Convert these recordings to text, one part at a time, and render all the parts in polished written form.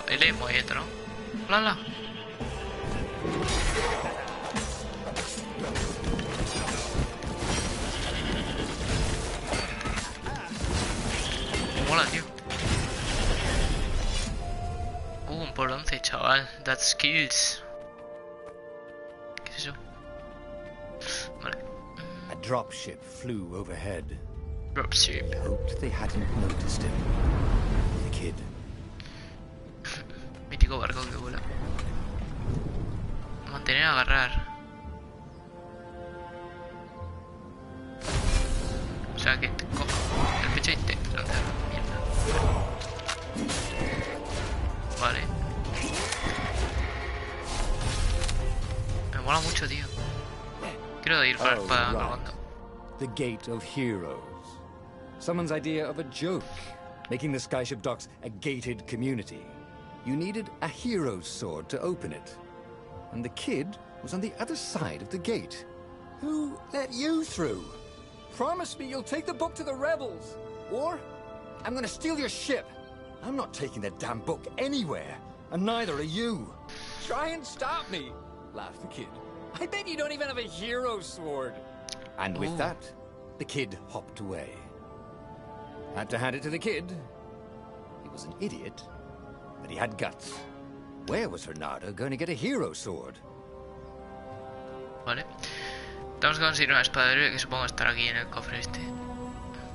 el movimiento, ¿no? ¡Lala! Mola, tío. Un por 11, chaval. That's skills. ¿Qué es eso? Vale. A dropship flew overhead. Dropship. He hoped they hadn't noticed him. The kid. Mítico barco que vuela. Mantener, agarrar. O sea que te cojo el pecho y te lanzas. Mierda. Vale. Me mola mucho, tío. Quiero ir para la espada grabando. The Gate of Heroes. Someone's idea of a joke. Making the Skyship docks a gated community. You needed a hero's sword to open it. And the kid was on the other side of the gate. Who let you through? Promise me you'll take the book to the rebels. Or I'm gonna steal your ship. I'm not taking that damn book anywhere. And neither are you. Try and stop me, laughed the kid. I bet you don't even have a hero sword. And with that, the kid hopped away. Had to hand it to the kid. He was an idiot, but he had guts. Where was Renata going to get a hero sword? Vale. Tenemos que conseguir una espada de héroe que supongo estará aquí en el cofre este.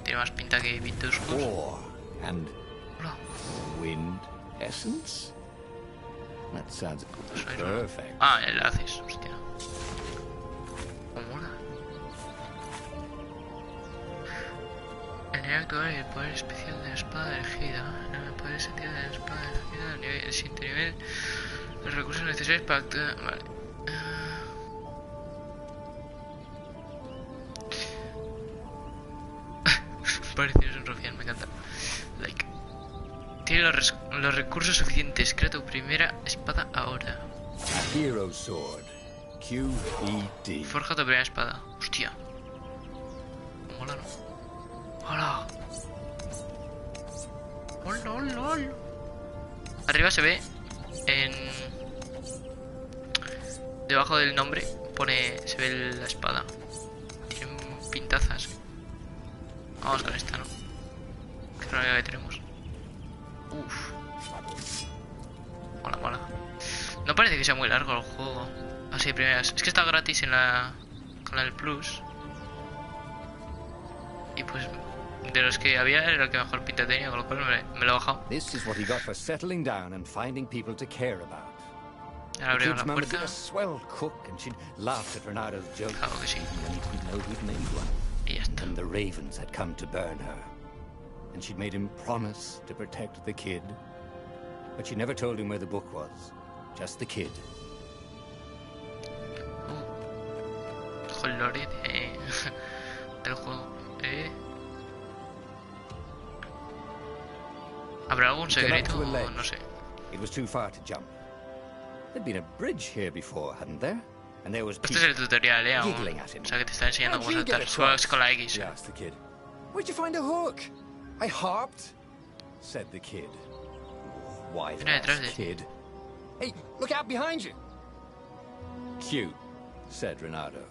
Tiene más pinta que Vituscus. And Hola. wind essence? That sounds perfect. Ah, ya lo haces, hostia. ¿Cómo mola? El nivel actual y el poder especial de la espada elegida. El poder esencial de la espada elegida. El siguiente nivel. Los recursos necesarios para actuar. Vale. Parecido un rufián, me encanta. Like. Tiene los recursos suficientes. Crea tu primera espada ahora. A hero sword. QED. Forja tu primera espada. Hostia. Mola, ¿no? ¡Hola! ¡Hola, hola, hola! Arriba se ve en... Debajo del nombre se ve la espada. Tiene pintazas. Vamos con esta, ¿no? Que es la única que tenemos. Uff. Mola, mola. No parece que sea muy largo el juego. Así primeras. Es que está gratis con la del Plus. Y pues de los que había era el que mejor pinta tenía, con lo cual me lo he bajado. This is what he got for settling down and finding people to care about. Ahora abrimos la Mum had puerta. been a swell cook and she'd laughed at Renato's jokes. Claro que sí. Even when he didn't know he'd made one. Y ya está. And the ravens had come to burn her. And she'd made him promise to protect the kid. But she never told him where the book was. Just the kid. Jolore del juego. ¿Habrá algún secreto? No sé. It was too far to jump. There'd been a bridge here before, hadn't there? And there was Este es el tutorial, aún. giggling at him. O sea que te está enseñando How'd cómo you get saltar. across? Sueles con la X. He asked the kid. Where'd you find a hook? I hopped, said the kid. Why Mira detrás that de- kid? Hey, look out behind you. Cute, said Renato.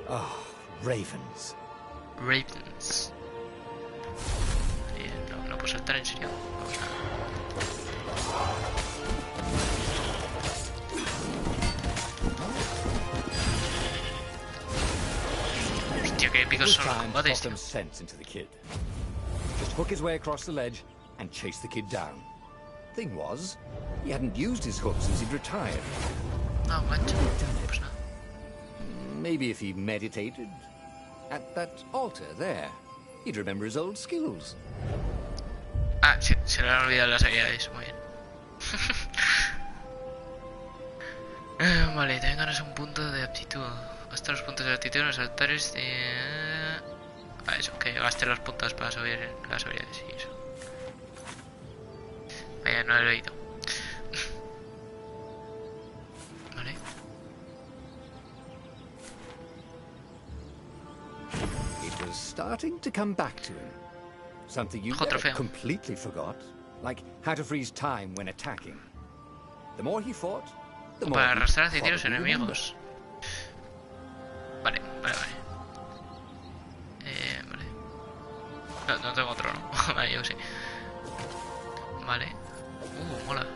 Oh, ravens. Ravens. No puedo saltar, en serio. Vamos a... Hostia, qué épicos This son los time, combates, talk tío. some sense into the kid. Just hook his way across the ledge and chase the kid down. Thing was, he hadn't used his hook since he'd retired. No, macho. Pues nada. Maybe if he meditated at that altar there, he'd remember his old skills. Ah, sí, se le han olvidado las habilidades. Muy bien. Vale, también ganas un punto de aptitud. Gasta los puntos de aptitud en los altares de... Ah, eso, que gaste los puntos para subir las habilidades y eso. Vaya, no lo he leído. Vale. It was starting to come back to him. Something you Ojo, trofeo. completely forgot. like how to freeze time when attacking. The more he fought, the more Para he arrastrar hacia ti los probably remembered. enemigos. Vale, vale, vale. Vale. No, no tengo otro, ¿no? Vale, yo sí. Vale. Mola.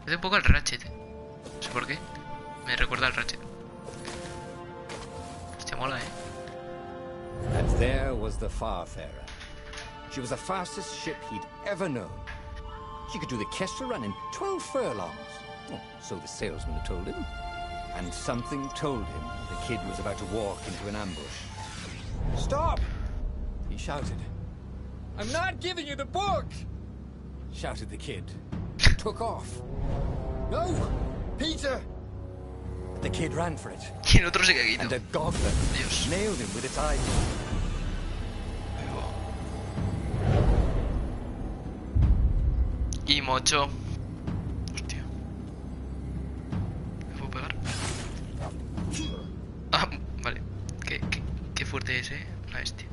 Es un poco el Ratchet. No sé por qué. Me recuerda al Ratchet. Hostia, mola, And there was the Farfarer. She was the fastest ship he'd ever known. She could do the Kestra run in 12 furlongs. Oh, so the salesman had told him. And something told him the kid was about to walk into an ambush. Stop! He shouted. I'm not giving you the book! Shouted the kid. Took off. No! Peter! The kid ran for it. Y el otro se quedó And quieto. a goblin Dios. nailed him with its eyeball. Y mocho. Hostia. ¿Me puedo pegar? Ah, vale. Qué fuerte es, la bestia.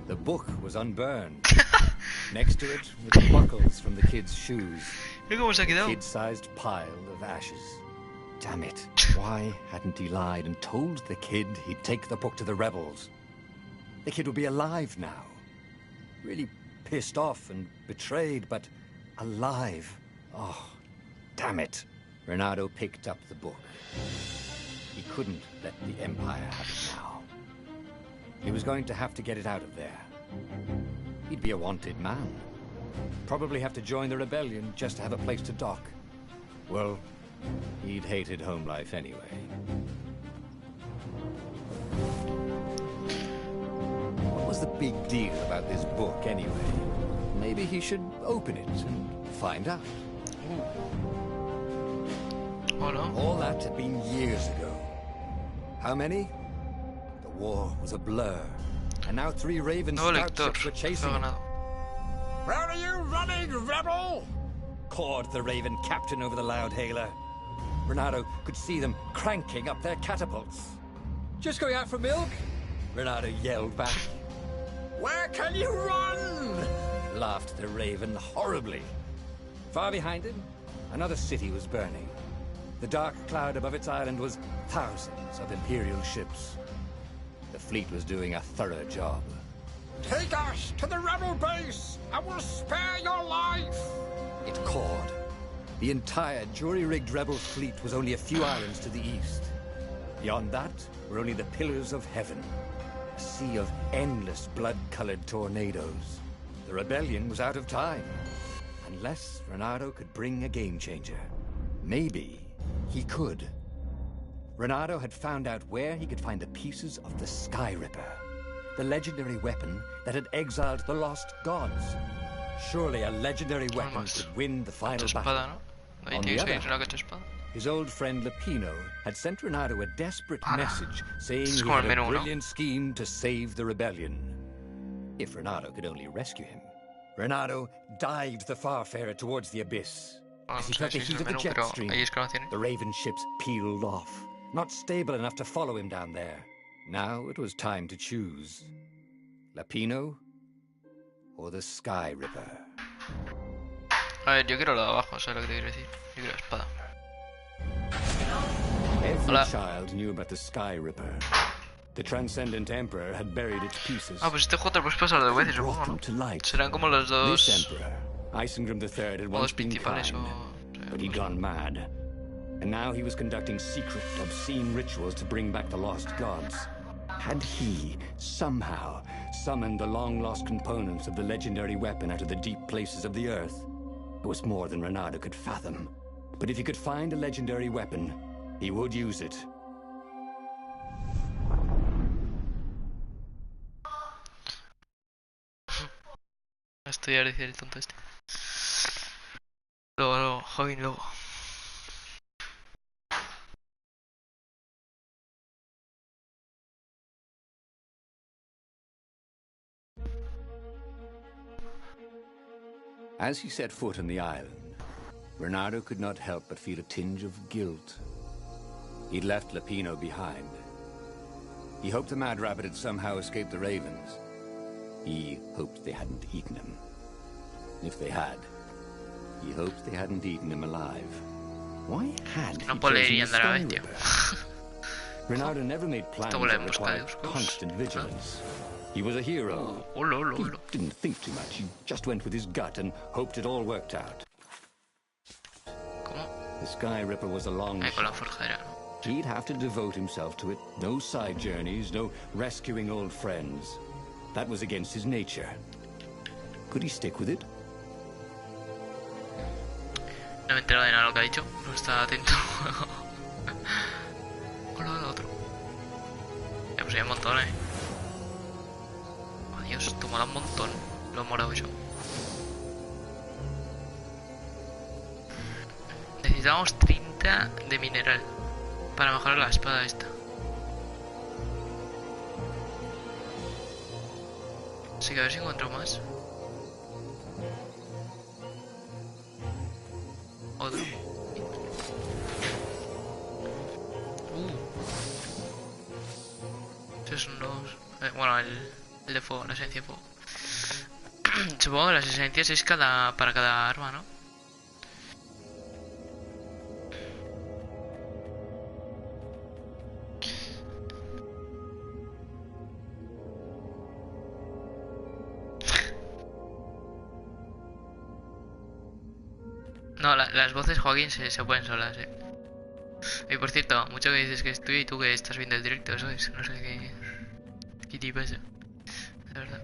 The book was unburned. Next to it were the buckles from the kid's shoes. Mira cómo se ha quedado. Kid-sized pile of ashes. Damn it. Why hadn't he lied and told the kid he'd take the book to the rebels? The kid would be alive now. Really pissed off and betrayed, but alive. Oh, damn it. Renato picked up the book. He couldn't let the Empire have it now. He was going to have to get it out of there. He'd be a wanted man. Probably have to join the rebellion just to have a place to dock. Well, he'd hated home life anyway. What was the big deal about this book anyway? Maybe he should open it and find out. Oh no. All that had been years ago. How many? The war was a blur. And now 3 Raven Nuevo scout lector. ships were Lo chasing he him. ganado. Where are you running, rebel? Cawed the Raven captain over the loud hailer. Renato could see them cranking up their catapults. Just going out for milk? Renato yelled back. Where can you run? Laughed the Raven horribly. Far behind him, another city was burning. The dark cloud above its island was thousands of Imperial ships. The fleet was doing a thorough job. Take us to the rebel base! I will spare your life! It cawed. The entire jury-rigged rebel fleet was only a few islands to the east. Beyond that were only the pillars of heaven. A sea of endless blood-colored tornadoes. The rebellion was out of time. Unless Renato could bring a game-changer. Maybe he could. Renato had found out where he could find the pieces of the Sky Ripper. The legendary weapon that had exiled the lost gods. Surely a legendary weapon could win the final battle. Espada, ¿no? Ahí On the tienes que other ir una cacha espada. His old friend Lapino had sent Renato a desperate message saying Es he como had el a menú, ¿no? brilliant scheme to save the rebellion. If Renato could only rescue him. Renato dived the Farfarer towards the abyss. No As he sé felt si the es heat el of the menú, jet pero stream, hay exclamaciones. the Raven ships peeled off. Not stable enough to follow him down there. Now it was time to choose. Lapino or the Sky Ripper. A ver, yo quiero lo de abajo, ¿sabes lo que te quiero decir? Yo quiero la espada. Every Hola. child knew about the Sky Ripper. The Transcendent Emperor had buried its pieces. Ah, pues este juego te lo puedes pasar dos veces, Brought supongo, them ¿no? to light. Serán como los This dos Emperor, Isengrim III, had once modos been principales kind, o... but he'd gone mad. And now he was conducting secret, obscene rituals to bring back the lost gods. Had he, somehow, summoned the long-lost components of the legendary weapon out of the deep places of the earth? It was more than Renato could fathom. But if he could find a legendary weapon, he would use it. A estudiar, dice el tonto este. Luego, joven, luego. As he set foot on the island, Renato could not help but feel a tinge of guilt. He'd left Lapino behind. He hoped the Mad Rabbit had somehow escaped the ravens. He hoped they hadn't eaten him. If they had, he hoped they hadn't eaten him alive. Why had he No puedo leer y chosen the andar a Sky vez, tío. Ripper? Renardo never made plans Esto huele that a mosca de required Dios. constant vigilance. He was a hero. Hola, hola, He hola. didn't think too much. He just went with his gut and hoped it all worked out. ¿Cómo? The Sky Ripper was a long Ahí con la shot. forjadera, ¿no? He'd have to devote himself to it. No side journeys, no rescuing old friends. That was against his nature. Could he stick with it? No me he enterado de nada de lo que ha dicho. No estaba atento. Hola, el otro. Ya pues hay un montón, Adiós, esto mola un montón. Lo he morado yo. Necesitamos 30 de mineral para mejorar la espada esta. Así que a ver si encuentro más. Otro. Estos son los... bueno, el de fuego, la esencia de fuego. Supongo que las esencias es para cada arma, ¿no? No, las voces, Joaquín, se pueden solas, Y por cierto, mucho que dices que estoy y tú que estás viendo el directo, eso es, no sé qué te pasa. La verdad.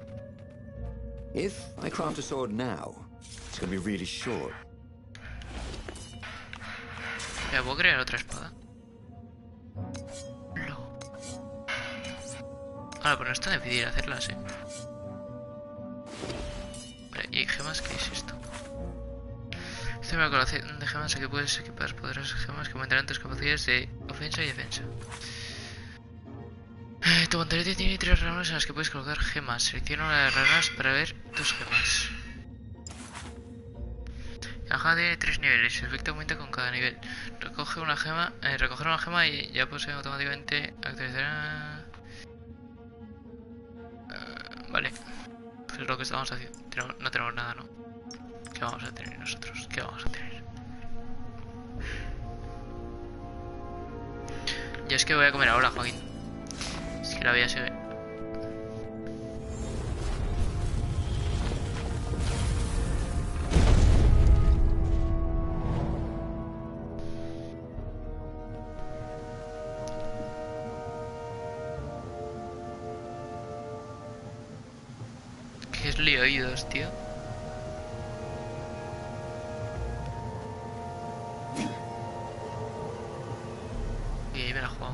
If I craft a sword now, it's going to be really short. Ya puedo crear otra espada. No. Ahora, pues no es tan difícil hacerlas, Vale, ¿y gemas? ¿Qué es esto? Esta es una colección de gemas que puedes equipar poderosas gemas que aumentarán tus capacidades de ofensa y defensa. Tu pantalla tiene 3 ramas en las que puedes colocar gemas. Selecciona una de las ramas para ver tus gemas. La gema tiene 3 niveles. Su efecto aumenta con cada nivel. Recoger una gema y ya posee automáticamente actualizará. Vale. Pues es lo que estamos haciendo. No tenemos nada, ¿no? ¿Qué vamos a tener nosotros? ¿Qué vamos a tener? Yo es que voy a comer ahora, Joaquín. Es que la vida se ve. ¿Qué es lío oídos, tío? Y ahí me la juego,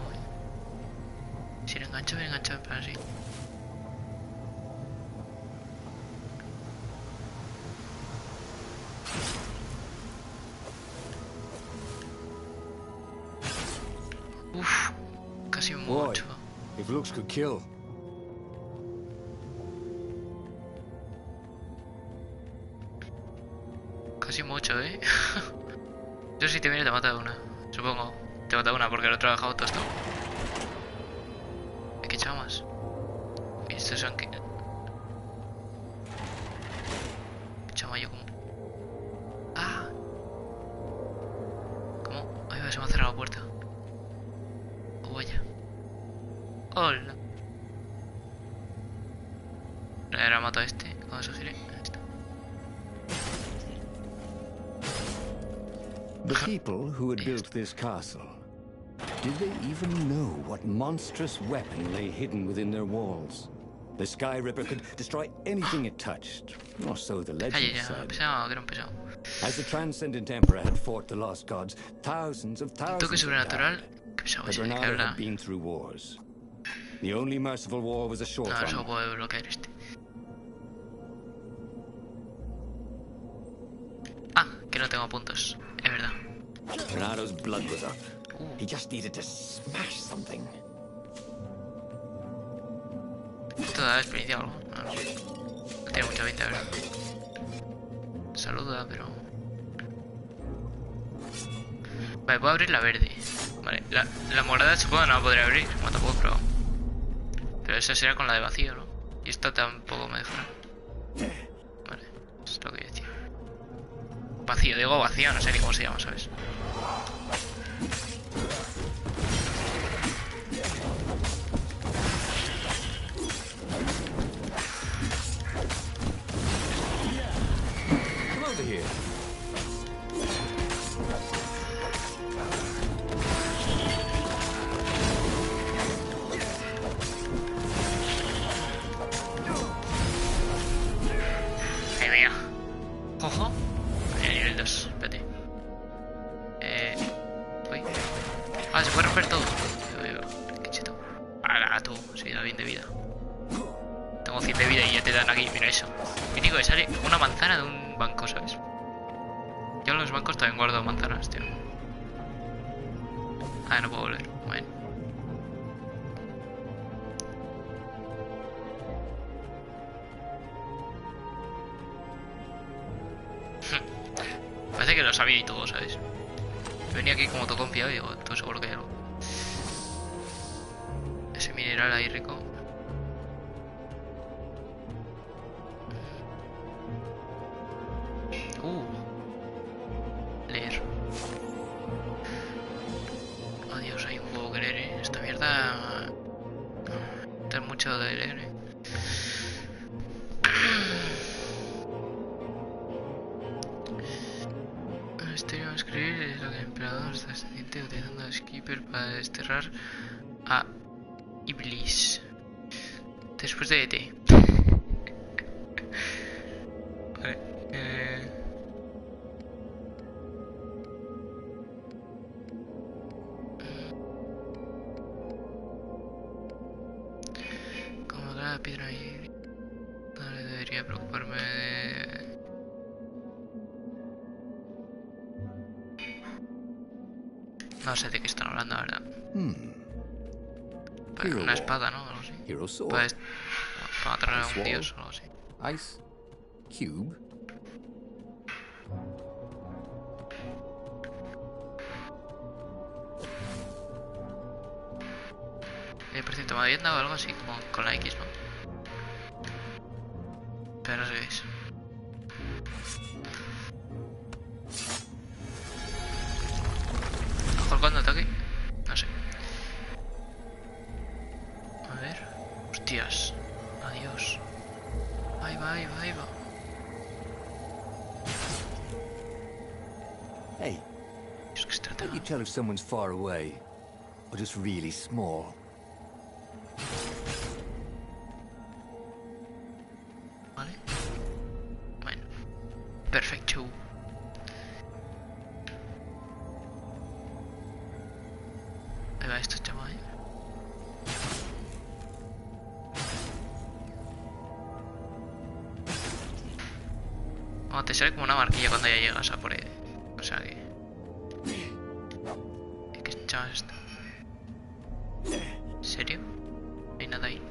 Si me engancho en plan así. Uf, casi mucho. If looks could kill. Casi mucho, Yo si te viene te mata de una, supongo. Te mata de una porque lo he trabajado todo esto. Hay que echar más. Y estos son que... Chama yo como... ¡Ah! ¿Cómo? Ay, se me ha cerrado la puerta. Oh, vaya. Hola. Ahora mato a este. Cuando se gire. The people who had built this castle, did they even know what monstrous weapon lay hidden within their walls? The Sky Ripper could destroy anything it touched, or so the legend said. Pesado, que era un pesado. As the transcendent emperor had fought the lost gods, thousands of Toque thousands had sobrenatural. died. Qué pesado But ese, que Renardo habla. had been through wars. The only merciful war was a short No, eso one. puede bloquear este. Ah, que no tengo puntos. Es verdad. Renardo's blood was up. He just needed to smash something. ¿Esto da experiencia o algo? No sé. No tiene mucha pinta, ¿verdad? Saluda, pero... Vale, puedo abrir la verde. Vale, la morada supongo que no la podré abrir. Como tampoco he probado. Pero esa será con la de vacío, ¿no? Y esta tampoco me dejará. Vale, eso es lo que decía. Vacío, digo vacío, no sé ni cómo se llama, ¿sabes? Come over here. Ay, mía. Ojo. Nivel 2, espérate. Uy. Ah, se puede romper todo. Qué cheto. Ahora tú, sí, da bien de vida. Tengo 100 de vida y ya te dan aquí, mira eso. Y digo que sale una manzana de un banco, ¿sabes? Yo en los bancos también guardo manzanas, tío. Ah, no puedo volver. Bueno. Parece que lo sabía y todo, ¿sabes? Venía aquí como todo confiado y digo, tú seguro que hay algo. Ese mineral ahí rico. Leer. Oh Dios, hay un huevo que leer, ¿eh? Esta mierda... Esto es mucho de leer, ¿eh? Estoy a escribir es lo que el emperador está descendiente utilizando a Skipper para desterrar a Iblis. Después de ET. Vale. Como cada piedra ahí. No le debería preocuparme de... No sé de qué están hablando, la verdad. Para una espada, ¿no? Algo así. Para matar a un dios o algo así. Ice cube. Por cierto, me habían dado algo así como con la X, ¿no? Pero no sé qué es. ¿Mejor cuando ataque? No sé. A ver. Hostias. Adiós. Ahí va, ahí va, ahí va. Hey, Es que estratega. can't you tell if someone's far away or just really small? Vale. Bueno. Perfecto. Ahí va esto, chaval. Oh, te sale como una marquilla cuando ya llegas a por él. O sea que... ¿Qué chaval es esto? ¿En serio? No hay nada ahí.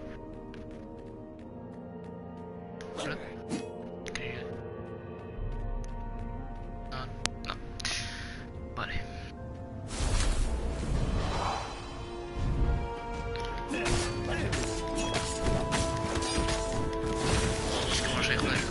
¿Hola? Increíble. No, no. Vale. Es que no sé, joder.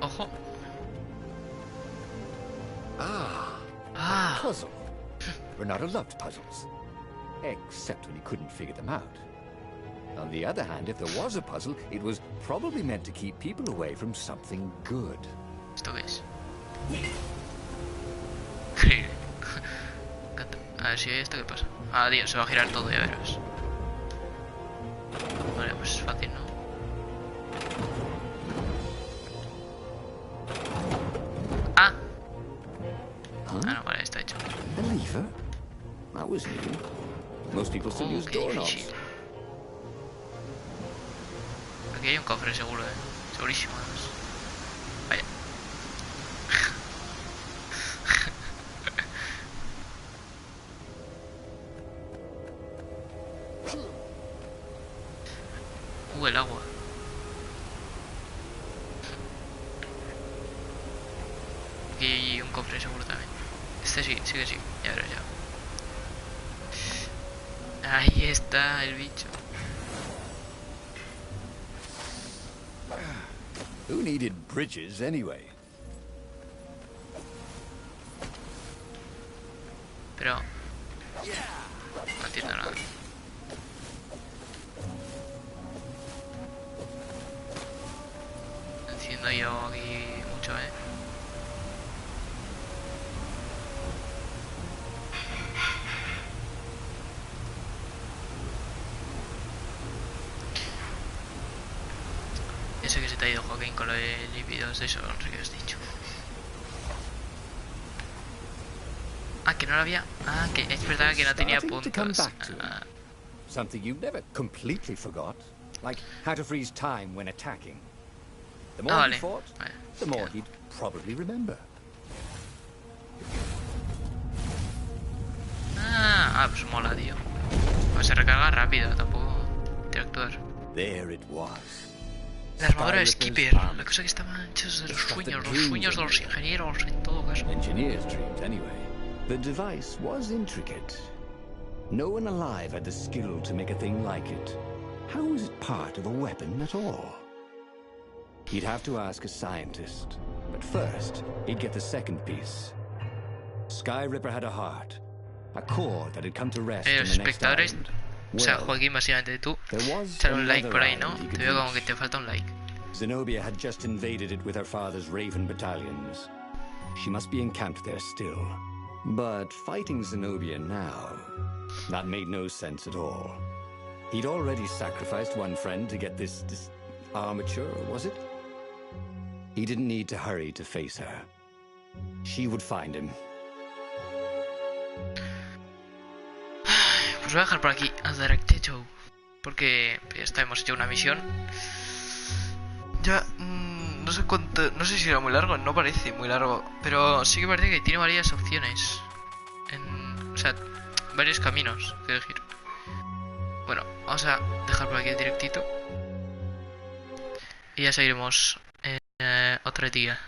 Ojo. Ah. Puzzle. Renato loved puzzles. Except when he couldn't figure them out. On the other hand, if there was a puzzle, it was probably meant to keep people away from something good. ¿Esto qué es? Increíble. Me encanta. A ver si hay esto, ¿qué pasa? Ah, Dios, se va a girar todo, ya verás. Vale, pues es fácil, ¿no? Ah. Huh? Ah, no, vale, está hecho. A lever? That was new. Most people still use Qué doorknobs. difícil. Aquí hay un cofre seguro, segurísimo además. aquí hay un cofre seguro también. Este sí, sí que sí. Ya verás ya. Ahí está el bicho. Who needed bridges anyway? Pero no entiendo nada. No entiendo yo aquí mucho, Yo sé que se te ha ido Joaquín con lo de lípidos de eso, no sé qué has dicho. Ah, que no lo había. Ah, que es verdad que no tenía puntos. Ah. Something you never completely forgot, like how to freeze time when attacking. The more he Vale. fought, the more he'd probably remember. Pues mola, tío. Pues se recarga rápido, tampoco interactuar. There it was. La armadura de Skipper, la cosa que estaban hechos de los sueños de los ingenieros, en todo caso. Engineers' dreams, anyway. The device was intricate. No one alive had the skill to make a thing like it. How was it part of a weapon at all? He'd have to ask a scientist. But first, he'd get the second piece. Sky Ripper had a heart. A core that had come to rest in the next espectadores, island. o sea, Joaquín, básicamente tú, echar un like por ahí, ¿no? Te veo como que te falta un like. Zenobia had just invaded it with her father's Raven battalions. She must be encamped there still. But fighting Zenobia now, that made no sense at all. He'd already sacrificed one friend to get this armature, was it? He didn't need to hurry to face her. She would find him. Pues voy a dejar por aquí a Direct Show, porque ya está, hemos hecho una misión. Ya, no sé cuánto, no sé si era muy largo, no parece muy largo, pero sí que parece que tiene varias opciones, o sea, varios caminos que elegir. Bueno, vamos a dejar por aquí el directito y ya seguiremos otro día.